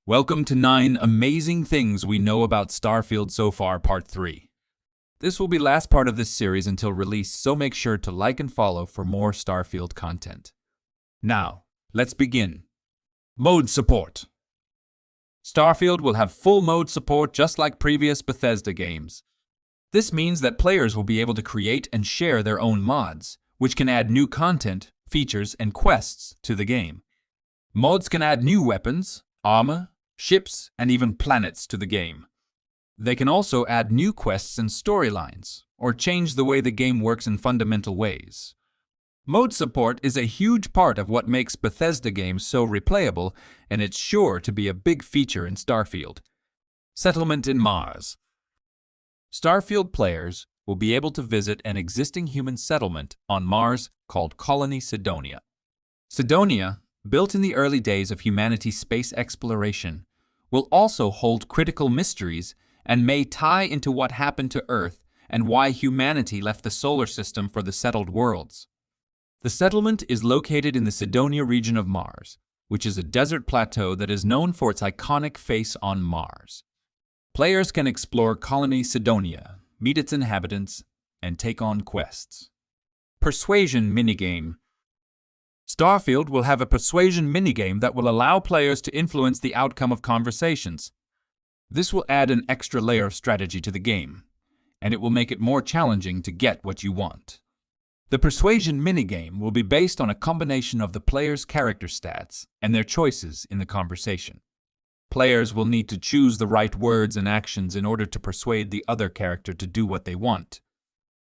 Welcome to 9 Amazing Things We Know About Starfield So Far, Part 3. This will be last part of this series until release, so make sure to like and follow for more Starfield content. Now, let's begin. Mode support. Starfield will have full mode support just like previous Bethesda games. This means that players will be able to create and share their own mods, which can add new content, features, and quests to the game. Mods can add new weapons, armor, ships, and even planets to the game. They can also add new quests and storylines, or change the way the game works in fundamental ways. Mode support is a huge part of what makes Bethesda games so replayable, and it's sure to be a big feature in Starfield. Settlement in Mars. Starfield players will be able to visit an existing human settlement on Mars called Colony Cydonia. Cydonia, built in the early days of humanity's space exploration, will also hold critical mysteries and may tie into what happened to Earth and why humanity left the solar system for the settled worlds. The settlement is located in the Cydonia region of Mars, which is a desert plateau that is known for its iconic face on Mars. Players can explore Colony Cydonia, meet its inhabitants, and take on quests. Persuasion Minigame. Starfield will have a persuasion minigame that will allow players to influence the outcome of conversations. This will add an extra layer of strategy to the game, and it will make it more challenging to get what you want. The persuasion minigame will be based on a combination of the player's character stats and their choices in the conversation. Players will need to choose the right words and actions in order to persuade the other character to do what they want.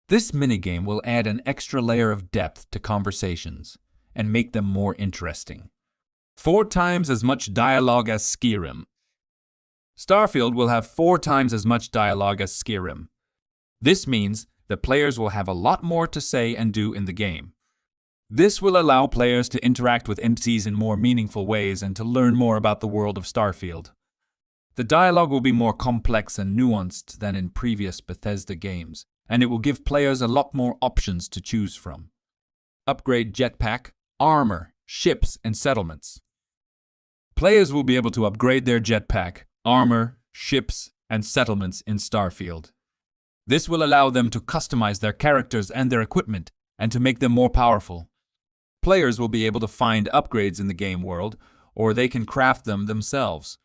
This minigame will add an extra layer of depth to conversations and make them more interesting. 4 times as much dialogue as Skyrim. Starfield will have 4 times as much dialogue as Skyrim. This means that players will have a lot more to say and do in the game. This will allow players to interact with NPCs in more meaningful ways and to learn more about the world of Starfield. The dialogue will be more complex and nuanced than in previous Bethesda games, and it will give players a lot more options to choose from. Upgrade jetpack, armor, ships, and settlements. Players will be able to upgrade their jetpack, armor, ships, and settlements in Starfield. This will allow them to customize their characters and their equipment and to make them more powerful. Players will be able to find upgrades in the game world, or they can craft them themselves.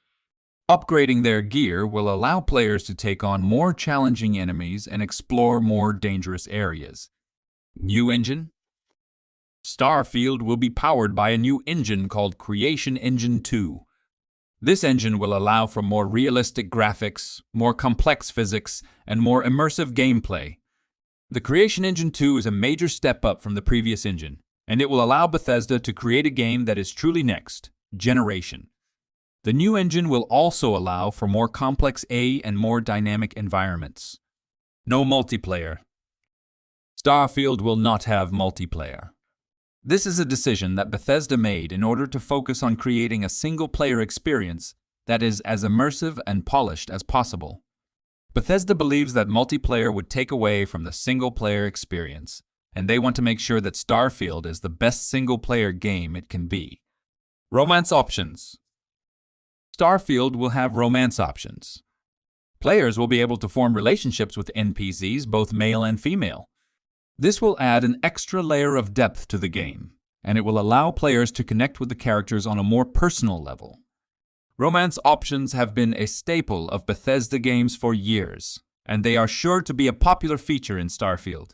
Upgrading their gear will allow players to take on more challenging enemies and explore more dangerous areas. New engine. Starfield will be powered by a new engine called Creation Engine 2. This engine will allow for more realistic graphics, more complex physics, and more immersive gameplay. The Creation Engine 2 is a major step up from the previous engine, and it will allow Bethesda to create a game that is truly next generation. The new engine will also allow for more complex and more dynamic environments. No multiplayer. Starfield will not have multiplayer. This is a decision that Bethesda made in order to focus on creating a single-player experience that is as immersive and polished as possible. Bethesda believes that multiplayer would take away from the single-player experience, and they want to make sure that Starfield is the best single-player game it can be. Romance options. Starfield will have romance options. Players will be able to form relationships with NPCs, both male and female. This will add an extra layer of depth to the game, and it will allow players to connect with the characters on a more personal level. Romance options have been a staple of Bethesda games for years, and they are sure to be a popular feature in Starfield.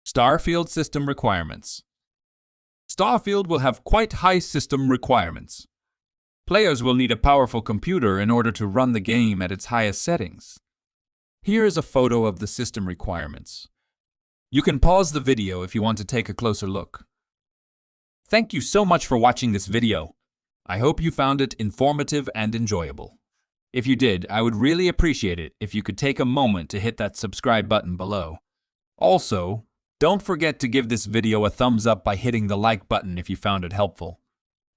Starfield system requirements. Starfield will have quite high system requirements. Players will need a powerful computer in order to run the game at its highest settings. Here is a photo of the system requirements. You can pause the video if you want to take a closer look. Thank you so much for watching this video. I hope you found it informative and enjoyable. If you did, I would really appreciate it if you could take a moment to hit that subscribe button below. Also, don't forget to give this video a thumbs up by hitting the like button if you found it helpful.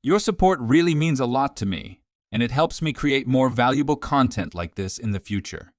Your support really means a lot to me, and it helps me create more valuable content like this in the future.